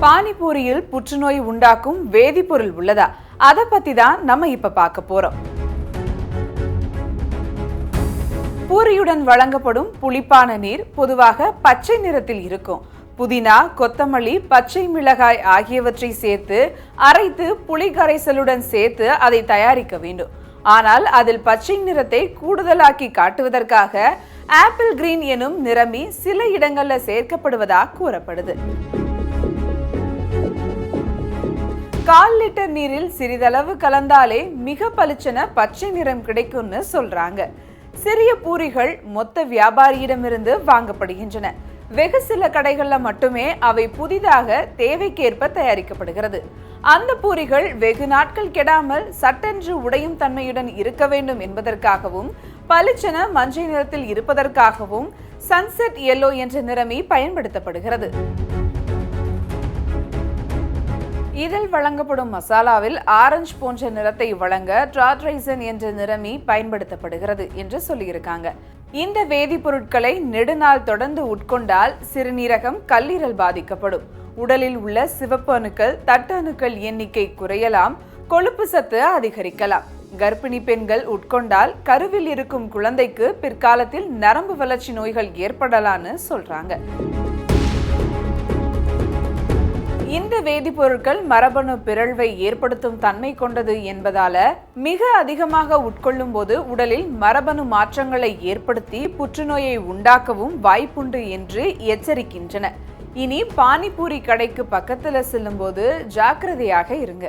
பானிபூரியில் புற்றுநோய் உண்டாக்கும் வேதிப்பொருள் உள்ளதா? அதை பத்தி தான் நம்ம இப்ப பார்க்க போறோம். பூரியுடன் வழங்கப்படும் புளிப்பான நீர் பொதுவாக பச்சை நிறத்தில் இருக்கும். புதினா, கொத்தமல்லி, பச்சை மிளகாய் ஆகியவற்றை சேர்த்து அரைத்து புளி கரைசலுடன் சேர்த்து அதை தயாரிக்க வேண்டும். ஆனால் அதில் பச்சை நிறத்தை கூடுதலாக்கி காட்டுவதற்காக ஆப்பிள் கிரீன் எனும் நிறமி சில இடங்கள்ல சேர்க்கப்படுவதாக கூறப்படுது. 1/4 லிட்டர் நீரில் சிறிதளவு கலந்தாலே மிக பளிச்சென பச்சை நிறம் கிடைக்கும்னு சொல்றாங்க. சிறிய பூரிகள் மொத்த வியாபாரியிடமிருந்து வாங்கப்படுகின்றன. வெகு சில கடைகள்ல மட்டுமே அவை புதிதாக தேவைக்கேற்ப தயாரிக்கப்படுகிறது. அந்த பூரிகள் வெகு நாட்கள் கெடாமல் சட்டென்று உடையும் தன்மையுடன் இருக்க வேண்டும் என்பதற்காகவும் பளிச்சென மஞ்சள் நிறத்தில் இருப்பதற்காகவும் சன்செட் எல்லோ என்ற நிறமி பயன்படுத்தப்படுகிறது. இதில் வழங்கப்படும் மசாலாவில் ஆரஞ்சு போன்ற நிறத்தை வழங்க ட்ராட்ரைசன் என்ற நிறமி பயன்படுத்தப்படுகிறது என்று சொல்லியிருக்காங்க. இந்த வேதிப்பொருட்களை நெடுநாள் தொடர்ந்து உட்கொண்டால் சிறுநீரகம், கல்லீரல் பாதிக்கப்படும். உடலில் உள்ள சிவப்பு அணுக்கள், தட்டு அணுக்கள் எண்ணிக்கை குறையலாம், கொழுப்பு சத்து அதிகரிக்கலாம். கர்ப்பிணி பெண்கள் உட்கொண்டால் கருவில் இருக்கும் குழந்தைக்கு பிற்காலத்தில் நரம்பு வளர்ச்சி நோய்கள் ஏற்படலான்னு சொல்றாங்க. இந்த வேதிப்பொருட்கள் மரபணு பிறழ்வை ஏற்படுத்தும் தன்மை கொண்டது என்பதால மிக அதிகமாக உட்கொள்ளும் போது உடலில் மரபணு மாற்றங்களை ஏற்படுத்தி புற்றுநோயை உண்டாக்கவும் வாய்ப்புண்டு என்று எச்சரிக்கின்றன. இனி பானிபூரி கடைக்கு பக்கத்துல செல்லும் போது ஜாக்கிரதையாக இருங்க.